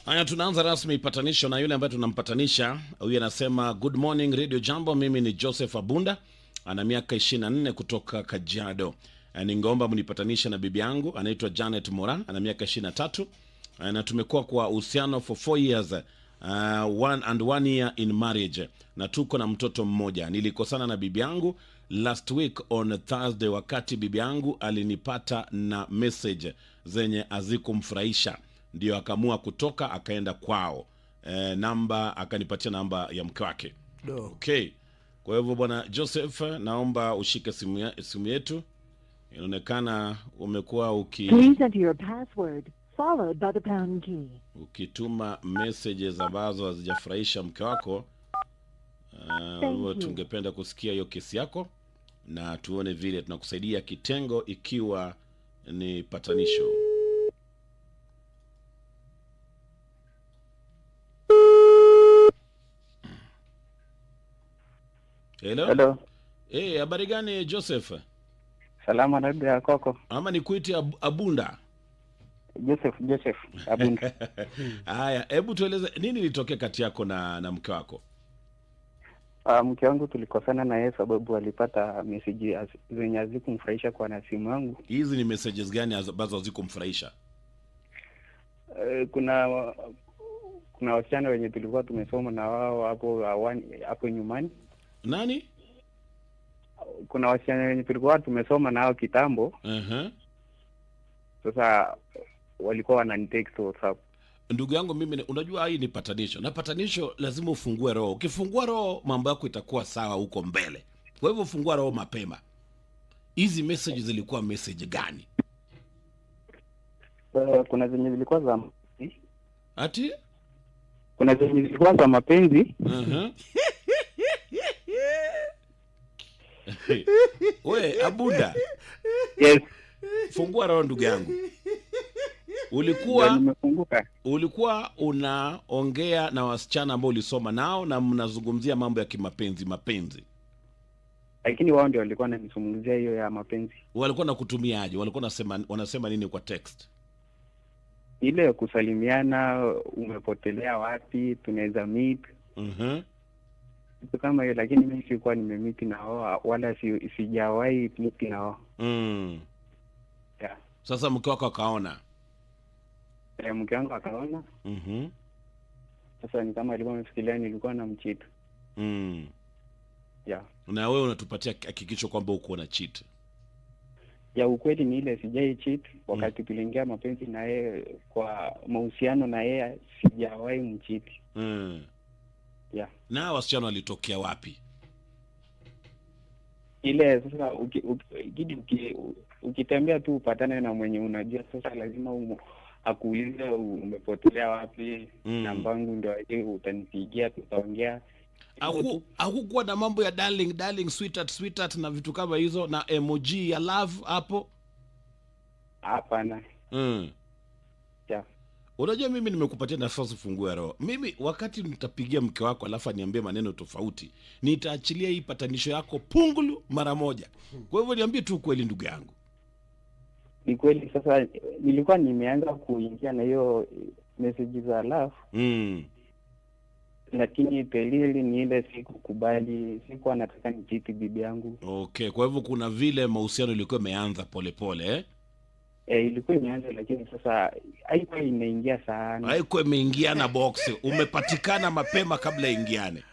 Haya, tunaanza rasmi patanisho na yule ambaye tunampatanisha. Huyu anasema good morning Radio Jambo, mimi ni Joseph Abunda, ana miaka 24 kutoka Kajiado. Ningeomba mnipatanisha na bibi yangu anaitwa Janet Moran, ana miaka 23. Na tumekuwa kwa uhusiano for 4 years, 1 year in marriage, na tuko na mtoto mmoja. Nilikosana na bibi yangu last week on Thursday wakati bibi yangu alinipata na message zenye hazikumfurahisha. Ndio akamua kutoka akaenda kwao. Akanipatia namba ya mke wake. Okay. Kwa hivyo bwana Joseph, naomba ushike simu yetu. Inaonekana umekuwa Please enter your password followed by the pound key. ukituma messages ambazo hazijafurahisha mke wako. Tungependa kusikia hiyo kesi yako na tuone vile tunakusaidia kitengo ikiwa ni patanisho. Hello. Habari gani Joseph? Salama labda ya kwako. Ama nikuite Abunda? Joseph Abunda. Haya, hebu tueleze nini ilitokea kati yako na mke wako? Mke wangu tulikosana na yeye sababu alipata message zenye hazikumfurahisha kwa na simu yangu. Hizi ni messages gani ambazo hazikumfurahisha? Kuna wasichana wenye tulikuwa tumesoma na wao hapo nyumbani. Nani? Kuna wasichana wenye tulikuwa tumesoma nao kitambo. Sasa walikuwa wananitext WhatsApp. Ndugu yangu mimi, unajua hii ni patanisho. Na patanisho lazima ufungue roho. Ukifungua roho mambo yako itakuwa sawa huko mbele. Kwa hivyo fungua roho mapema. Hizi messages zilikuwa message gani? Kuna zenye zilikuwa za ati? Kuna zenye zilikuwa za mapenzi. Wewe Abunda. Yes. Fungua roho ndugu yangu. Ulikuwa unaongea na wasichana ambao ulisoma nao na mnazungumzia mambo ya mapenzi. Lakini wao ndio walikuwa wananizungumzia hiyo ya mapenzi. Walikuwa nakutumiaje? Walikuwa wanasema nini kwa text? Ile ya kusalimiana, umepotelea wapi, tunaweza meet. Kama hiyo, lakini mimi sikuwa nimemeet na wao wala sijawahi meet na wao. Yeah. Sasa mke wako akaona. Mke wangu akaona. Sasa ni kama alikuwa amefikiria nilikuwa na mcheat. Yeah. Na wewe unatupatia hakikisho kwamba uko na cheat? Ya ukweli ni ile sijai cheat wakati tuliingia mapenzi na yeye, kwa mahusiano na yeye sijawahi mcheat. Yeah. Na wasichana walitokea wapi? Ile sasa ukitembea tu upatane na mwenye unajua, sasa lazima akuulize umepotelea wapi. Namba yangu ndio utanipigia, tutaongea. Hakukuwa na mambo ya darling, sweetheart na vitu kama hizo na emoji ya love hapo? Hapana. Yeah. Unajua mimi nimekupatia nafasi fungue roho. Mimi wakati nitapigia mke wako alafu niambie maneno tofauti, nitaachilia hii patanisho yako pungulu mara moja. Kwa hivyo niambie tu kweli ndugu yangu. Ni kweli. Sasa nilikuwa nimeanza kuingia na hiyo message za love. Lakini pelili ni ile sikukubali, sikuwa nataka nichiti bibi yangu. Okay, kwa hivyo kuna vile mahusiano ilikuwa imeanza polepole ilikuwa imeanza, lakini sasa haikuwa imeingia sana. Haikuwa imeingiana box. Umepatikana mapema kabla ingiane.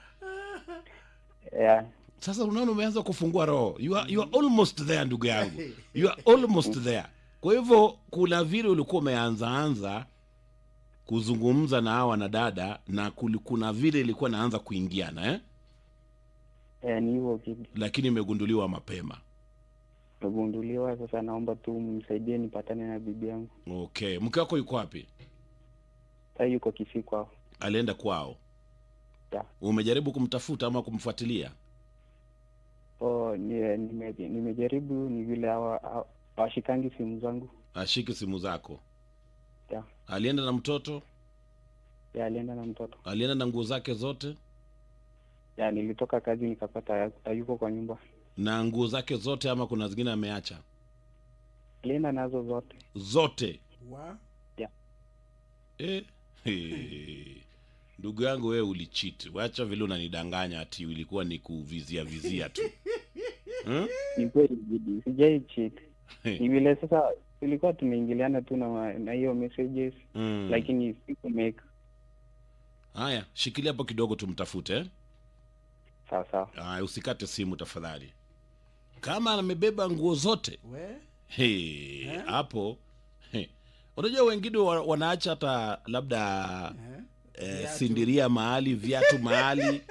Yeah. Sasa unaona umeanza kufungua roho. You are almost there ndugu yangu. You are almost there. Kwa hivyo kuna vile ulikuwa umeanza kuzungumza na hawa na dada, na kuna vile ilikuwa naanza kuingiana ni hivyo kitu. Lakini imegunduliwa mapema. Imegunduliwa, sasa naomba tu mnisaidie nipatane na bibi yangu. Okay, mke wako yuko wapi? Sasa yuko Kisii kwao. Alienda kwao? Yeah. Umejaribu kumtafuta ama kumfuatilia? Nimejaribu, ni vile hawashikangi simu zangu. Ashiki simu zako? Yeah. Alienda na mtoto? Yeah, alienda na mtoto. Alienda na nguo zake zote? Yeah, nilitoka kazi nikapata hayuko kwa nyumba. Na nguo zake zote ama kuna zingine ameacha? Alienda nazo zote. Zote? Yeah. Ndugu yangu wewe ulicheat. Wacha vile unanidanganya ati ilikuwa ni kuvizia tu. Ni kweli Gidi, sijai cheat. Ni vile sasa tulikuwa tumeingiliana tu na hiyo messages lakini siku make. Haya, shikilia hapo kidogo tumtafute. Sawa. Usikate simu tafadhali. Kama amebeba nguo zote. Hapo. Unajua wengine wanaacha hata labda sindiria mahali, viatu mahali.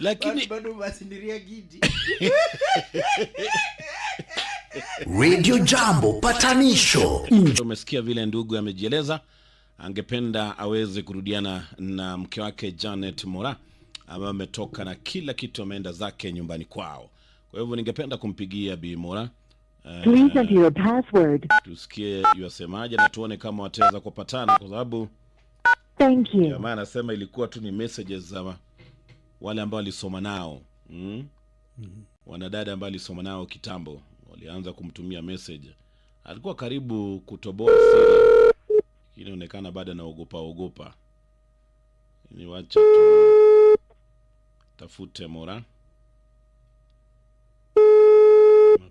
Lakini bado masindiria Gidi. Radio Jambo patanisho. Tumesikia vile ndugu amejieleza, angependa aweze kurudiana na mke wake Janet Mora ambaye ametoka na kila kitu, ameenda zake nyumbani kwao. Kwa hivyo ningependa kumpigia Bi Mora. Please enter your password. Tusikie yasemaje na tuone kama wataweza kupatana, kwa sababu Thank you. jamaa anasema ilikuwa tu ni messages za wale ambao walisoma nao. Wanadada ambao walisoma nao kitambo walianza kumtumia message. Alikuwa karibu kutoboa siri. Inaonekana bado anaogopa. Ni wacha tu tafute Mora.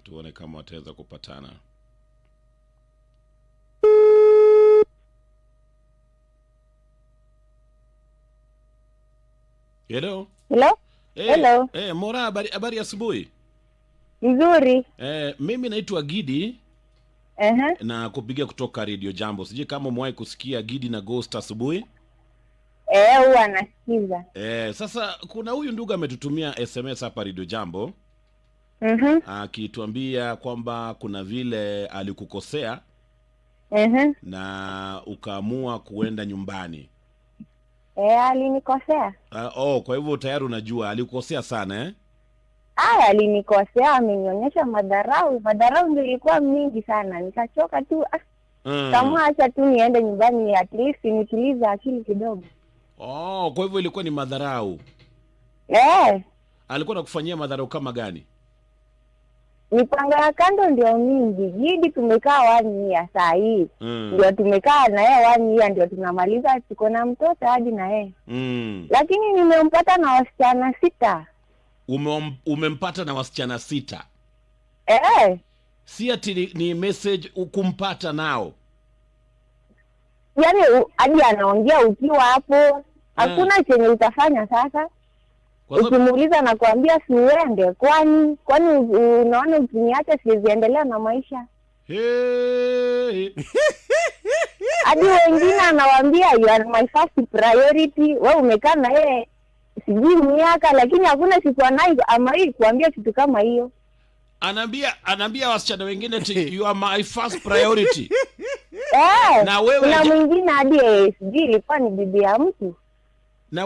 Tuone kama wataweza kupatana. Hello? Hello? Mora, habari asubuhi. Nzuri. Mimi naitwa Gidi. Na kupigia kutoka Radio Jambo. Sijui kama umewahi kusikia Gidi na Ghost asubuhi. Huwa nasikiza. Sasa kuna huyu ndugu ametutumia SMS hapa Radio Jambo. Akituambia kwamba kuna vile alikukosea. Na ukaamua kuenda nyumbani. Alinikosea. Kwa hivyo tayari unajua alikukosea sana Alinikosea, amenionyesha madharau. Madharau ndio ilikuwa mingi sana. Nikachoka tu. Kama acha tu niende nyumbani at least nitulize akili kidogo. Kwa hivyo ilikuwa ni madharau. Alikuwa anakufanyia madharau kama gani? Mipango ya kando ndio mingi. Gidi tumekaa 1 year saa hii. Ndio tumekaa na yeye 1 year ndio tunamaliza, tuko na mtoto hadi na yeye. Lakini nimempata na wasichana 6. Umempata na wasichana 6? Si ati ni message ukumpata nao. Yaani hadi anaongea ukiwa hapo. Hakuna chenye utafanya sasa. Ukimuuliza na kuambia siuende, kwani unaona ukiniacha siwezi na maisha. Hadi wengine anawaambia you are my first priority. Wewe umekaa na yeye sijui miaka, lakini hakuna siku amai kuambia kitu kama hiyo. Anaambia wasichana wengine you are my first priority. Na wewe na mwingine hadi sijui ilikuwa ni bibi ya mtu. Na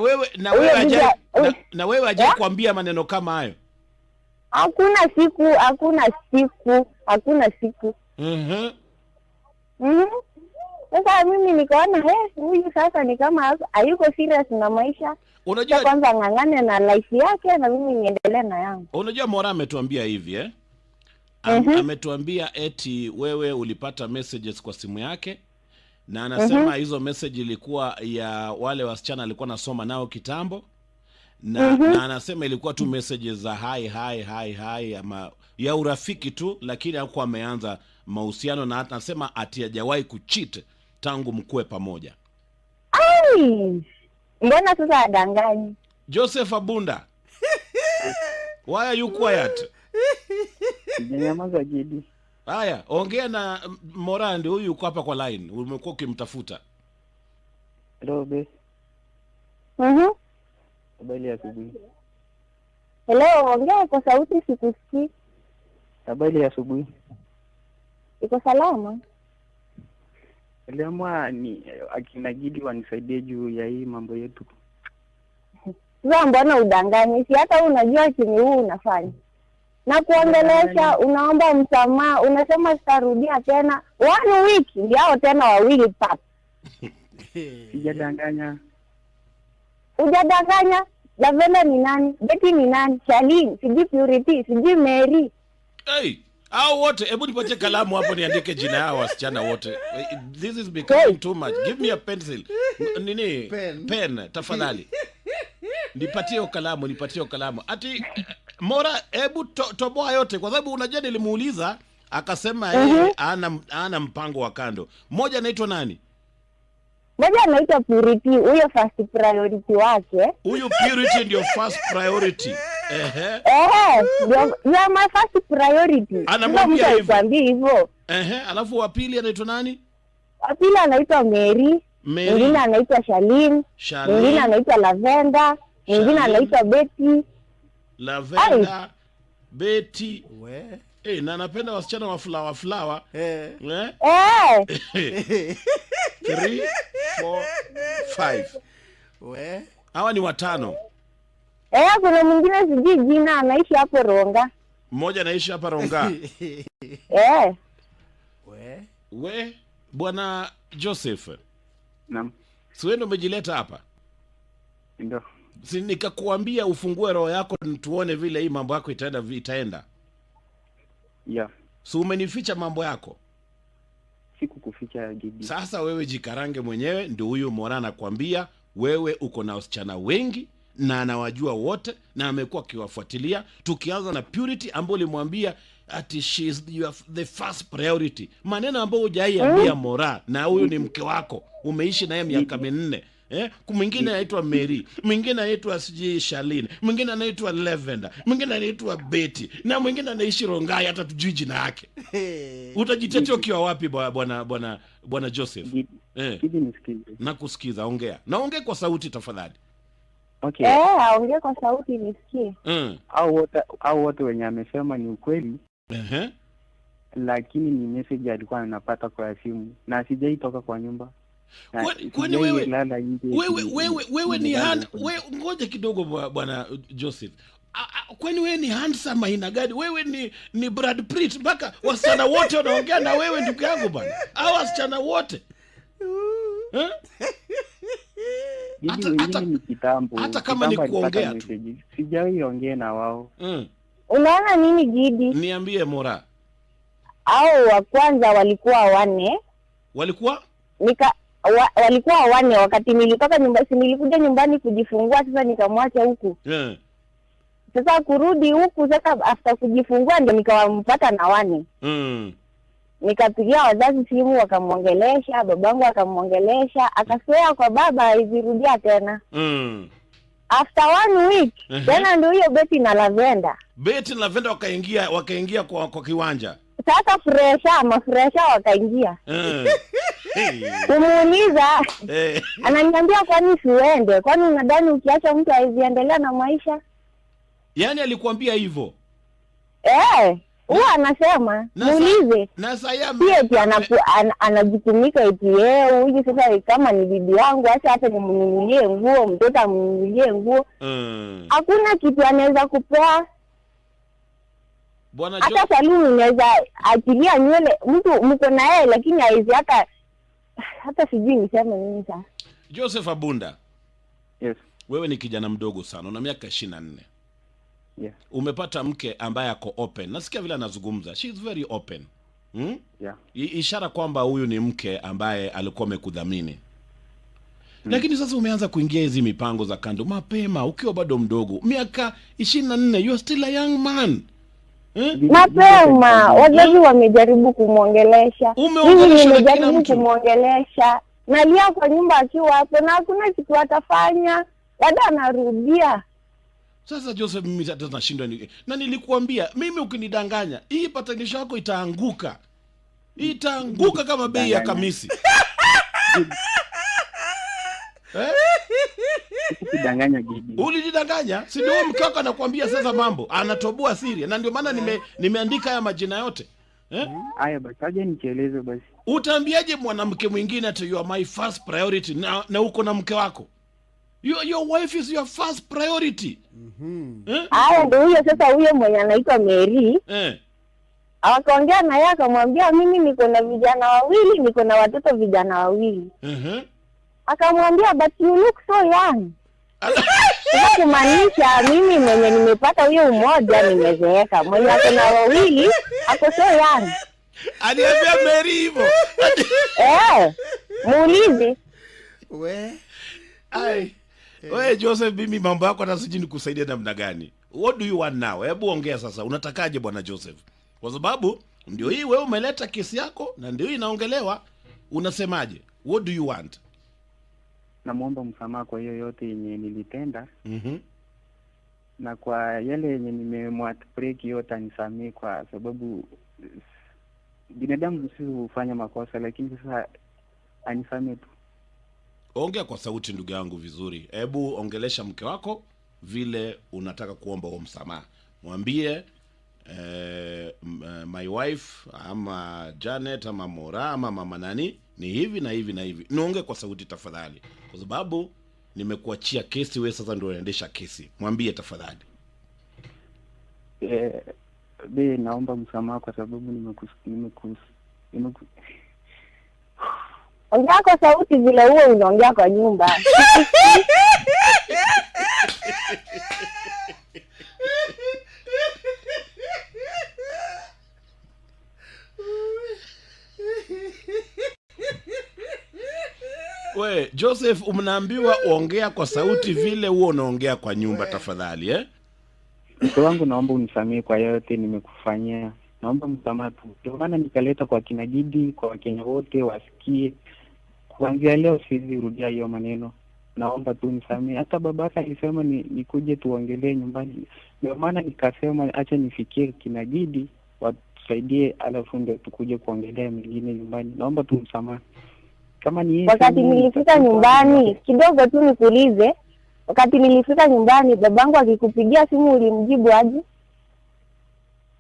wewe aje kuambia maneno kama hayo? Hakuna siku. Sasa mimi nikaona huyu sasa ni kama hayuko serious na maisha. Unajua kwanza ngangane na life yake na mimi niendelee na yangu. Unajua Mora ametuambia hivi ametuambia eti wewe ulipata messages kwa simu yake. Na anasema hizo message ilikuwa ya wale wasichana alikuwa nasoma nao kitambo. Na anasema ilikuwa tu messages za hi ama ya urafiki tu, lakini hakuwa ameanza mahusiano, na anasema ati hajawahi kucheat tangu mkue pamoja. Mbona sasa adanganyi? Joseph Abunda. Why are you quiet? Nyamaza Gidi. Haya, ongea na Mora, ndio huyu yuko hapa kwa line. Umekuwa ukimtafuta. Hello be. Habari ya asubuhi. Hello, ongea kwa sauti sikusikii. Habari ya asubuhi. Iko salama? Eliamwa ni akina Gidi wanisaidie juu ya hii mambo yetu. Sasa mbona udanganye? Si hata unajua chenye huu unafanya. Na kuongelesha, unaomba msamaha, unasema sitarudia tena. 1 week ndio tena wawili pap. Sijadanganya. Hujadanganya? Lavenda ni nani? Betty ni nani? Charlene, sijui Purity, sijui Mary. Au wote, hebu nipatie kalamu hapo niandike jina yao wasichana wote. This is becoming too much. Give me a pencil. Nini? Pen, tafadhali. Nipatie kalamu. Ati Mora, hebu toboa yote kwa sababu unajua nilimuuliza akasema yeye ana mpango wa kando. Mmoja anaitwa nani? Mmoja anaitwa Purity, huyo first priority wake. Huyo Purity ndio first priority. Ndio my first priority. Anamwambia hivyo. Alafu wa pili anaitwa nani? Wa pili anaitwa Mary. Mwingine anaitwa Shalin. Mwingine anaitwa Lavenda. Mwingine anaitwa Betty. Lavenda, Betty. Na napenda wasichana wa flower. 3, 4, 5. Hawa ni 5. Kuna mwingine sijui jina anaishi hapo Ronga. Mmoja anaishi hapa Ronga. Bwana Joseph. Naam. Si wewe ndio umejileta hapa? Ndio. Si nikakuambia ufungue roho yako tuone vile hii mambo yako itaenda. Yeah. Si umenificha mambo yako? Sikukuficha Gidi. Sasa wewe jikarange mwenyewe, ndio huyu Mora anakuambia wewe uko na wasichana wengi na anawajua wote na amekuwa akiwafuatilia. Tukianza na Purity ambaye ulimwambia ati she is the first priority. Maneno ambayo hujaiambia Mora, na huyu ni mke wako. Umeishi naye miaka 4. Mwingine anaitwa Mary, mwingine anaitwa siji Shalin, mwingine anaitwa Lavender, mwingine anaitwa Betty, na mwingine anaishi Rongai hata tujui jina yake. Utajitetea ukiwa wapi bwana Joseph? Gidi nisikize. Nakusikiza, ongea. Na ongea kwa sauti tafadhali. Okay. Ongea kwa sauti nisikie. Au wote wenye amesema ni ukweli. Lakini ni message alikuwa anapata kwa simu na sijaitoka kwa nyumba. Kwani wewe ni ngoja kidogo bwana Joseph. Kwani wewe ni handsome aina gani? Wewe ni Brad Pitt mpaka wasichana wote wanaongea na wewe ndugu yangu bwana. Hao wasichana wote. Hata kama ni kuongea tu. Sijawahi ongea na wao. Unaona nini Gidi? Niambie Mora. Au wa kwanza walikuwa 4. Walikuwa? Walikuwa 4 wakati nilikuja nyumbani kujifungua, sasa nikamwacha huku. Sasa kurudi huku sasa after kujifungua ndio nikawampata na 4. Nikapigia wazazi simu wakamuongelesha, babangu akamuongelesha, akaswea kwa baba hizirudia tena. After 1 week, tena ndio hiyo Betty na Lavenda. Betty na Lavenda wakaingia kwa kiwanja. Sasa fresha wakaingia. Kumuuliza, ananiambia kwani siende? Kwani unadhani ukiacha mtu haiziendelea na maisha? Yaani alikuambia hivyo? Huwa anasema, muulize. Na sasa eti anajitumika eti huyu sasa kama ni bibi yangu hata nimnunulie nguo, mtoto amnunulie nguo. Hakuna kitu anaweza kupea. Bwana hata saluni inaweza achilia nywele mtu mko na yeye lakini haizi hata sijui niseme nini sasa. Joseph Abunda. Yes. Wewe ni kijana mdogo sana, una miaka 24. Yeah. Umepata mke ambaye ako open. Nasikia vile anazungumza. She is very open. Yeah. Ishara kwamba huyu ni mke ambaye alikuwa amekudhamini. Lakini sasa umeanza kuingia hizi mipango za kando mapema ukiwa bado mdogo. Miaka 24, you are still a young man. Mapema, wazazi wamejaribu kumuongelesha. Mimi nimejaribu kumuongelesha. Nalia kwa nyumba akiwa hapo na hakuna kitu atafanya. Baada anarudia. Sasa Joseph, mimi hata nashindwa na nilikuambia mimi ukinidanganya hii patanisho yako itaanguka. Itaanguka kama bei ya kamisi. Kudanganya Gidi. Ulijidanganya? Si ndio mkaka anakuambia sasa mambo, anatoboa siri na ndio maana nimeandika haya majina yote. Haya basi aje nikieleze basi. Utaambiaje mwanamke mwingine ati you are my first priority na uko na mke wako? Your wife is your first priority. Ndio huyo sasa huyo mwenye anaitwa Mary. Akaongea na yeye akamwambia mimi niko na vijana 2, niko na watoto vijana 2. Akamwambia but you look so young. Sasa kumaanisha mimi mwenye nimepata huyo mmoja nimezeeka. Mwenye ako na wawili ako so young. Aliambia Mary hivyo. Muulize. Wewe Joseph, mimi mambo yako hata sijui nikusaidia namna gani. What do you want now? Hebu ongea sasa. Unatakaje bwana Joseph? Kwa sababu ndio hii wewe umeleta kesi yako na ndio hii inaongelewa. Unasemaje? What do you want? Namuomba msamaha kwa hiyo yote yenye nilitenda. Na kwa yale yenye nimemwatbreak yote anisamee, kwa sababu binadamu si hufanya makosa, lakini sasa anisamee tu. Ongea kwa sauti ndugu yangu vizuri. Hebu ongelesha mke wako vile unataka kuomba huo msamaha. Mwambie my wife ama Janet ama Mora ama mama nani ni hivi na hivi na hivi. Niongee kwa sauti tafadhali. Kwa sababu nimekuachia kesi, wewe sasa ndio unaendesha kesi. Mwambie tafadhali. Naomba msamaha kwa sababu Ongea kwa sauti vile huo unaongea kwa nyumba. We Joseph, mnaambiwa ongea kwa sauti vile huo unaongea kwa nyumba tafadhali. Mke wangu, naomba unisamee kwa yote nimekufanyia. Naomba msamaha tu. Ndio maana nikaleta kwa kina Gidi, kwa Wakenya wote wasikie. Kuanzia leo siwezi rudia hiyo maneno. Naomba tu nisamee. Hata babaka alisema nikuje tuongelee nyumbani. Ndio maana nikasema acha nifikie kina Gidi watusaidie, alafu ndio tukuje kuongelea mengine nyumbani. Naomba tu msamaha. Kama ni wakati nilifika nyumbani, kidogo tu nikuulize, wakati nilifika nyumbani babangu akikupigia simu ulimjibu aje?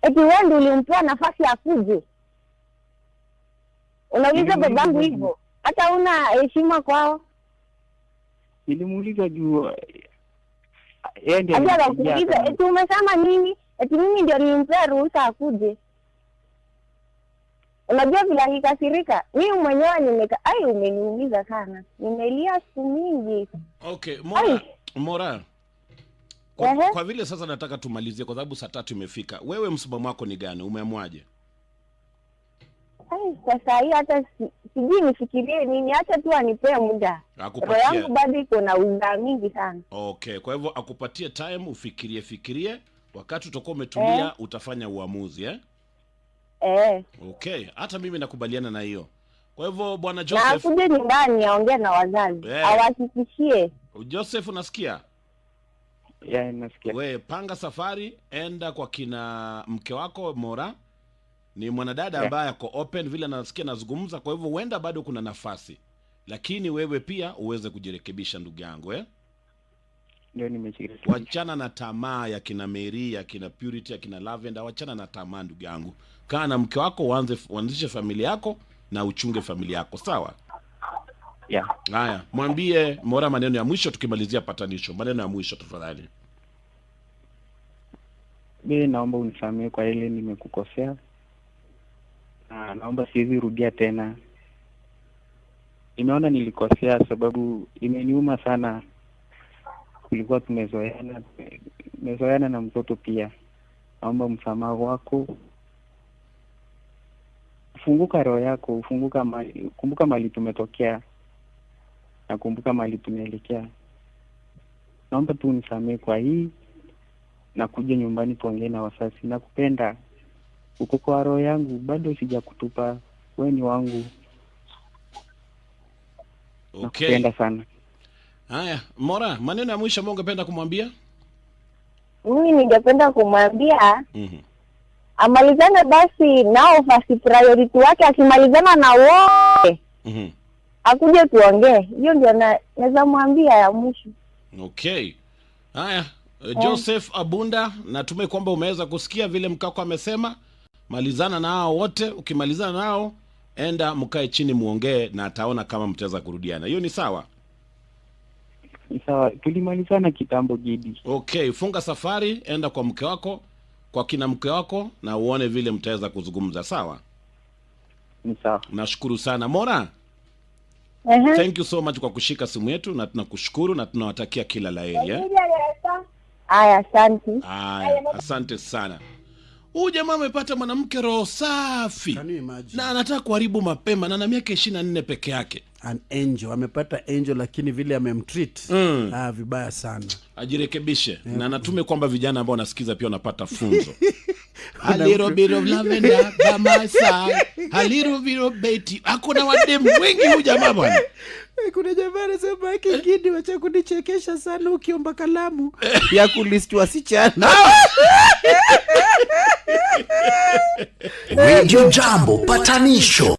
Eti wewe ndio ulimpea nafasi ya kuje? Unauliza babangu hivyo? Hata una heshima kwao? Nilimuuliza juu yeye ndiye alikuuliza eti umesema nini? Eti mimi ndio nilimpea ruhusa akuje. Unajua vile nikasirika? Mimi mwenyewe umeniumiza sana. Nimelia siku mingi. Okay, Mora. Kwa vile sasa nataka tumalizie kwa sababu saa 3 imefika. Wewe msimamo wako ni gani? Umeamwaje? Sasa hii hata sijui nifikirie nini, acha tu anipee muda. Roho yangu bado iko na uzaa mingi sana. Okay, kwa hivyo akupatie time ufikirie. Wakati utakuwa umetulia utafanya uamuzi, Okay, hata mimi nakubaliana na hiyo. Kwa hivyo bwana Joseph, na akuje nyumbani aongee na wazazi, awahakikishie. Joseph, unasikia? Nasikia. Wewe panga safari, enda kwa kina mke wako Mora. Ni mwanadada ambaye ako open vile nasikia nazungumza, kwa hivyo huenda bado kuna nafasi. Lakini wewe pia uweze kujirekebisha ndugu yangu, Ndio nimejirekebisha. Wachana na tamaa ya kina Mary, ya kina Purity, ya kina Lavender, wachana na tamaa ndugu yangu. Kaa na mke wako, uanzishe familia yako na uchunge familia yako, sawa? Haya, mwambie Mora maneno ya mwisho tukimalizia patanisho. Maneno ya mwisho tafadhali. Mimi naomba unisamee kwa ile nimekukosea. Naomba siwezi rudia tena. Nimeona nilikosea sababu imeniuma sana. Kulikuwa tumezoeana na mtoto pia. Naomba msamaha wako. Funguka roho yako, kumbuka mali tumetokea na kumbuka mali tunaelekea. Naomba tu unisamee kwa hii na kuja nyumbani tuongee na wazazi. Nakupenda. Uko kwa roho yangu, bado sijakutupa. Wewe ni wangu. Okay. Nakupenda sana. Haya, Mora, maneno ya mwisho ungependa kumwambia? Mimi ningependa kumwambia amalizane basi nao, first priority wake akimalizana na wote. Akuje tuongee. Hiyo ndio naweza mwambia ya mwisho. Okay. Haya, Joseph Abunda, natumai kwamba umeweza kusikia vile mkako amesema. Malizana nao wote, ukimalizana nao enda mkae chini muongee na ataona kama mtaweza kurudiana. Hiyo ni sawa? Ni sawa. Tulimalizana kitambo Gidi. Okay, funga safari, enda kwa mke wako, kwa kina mke wako na uone vile mtaweza kuzungumza, sawa? Ni sawa. Nashukuru sana Mora. Thank you so much kwa kushika simu yetu, na tunakushukuru na tunawatakia kila laheri. Aya, asante. Aya, asante sana. Huyu jamaa amepata mwanamke roho safi na anataka kuharibu mapema, na ana miaka 24 peke yake. An angel, amepata angel, lakini vile amemtreat vibaya sana. Ajirekebishe. Na natume kwamba vijana ambao wanasikiza pia wanapata funzo. A little bit of lavender by my side, a little bit of Betty. Hakuna wademu wengi huyu jamaa bwana. Kuna jamaa anasema yake Gidi, wacha kunichekesha sana ukiomba kalamu ya kulisti wasichana. Radio Jambo patanisho.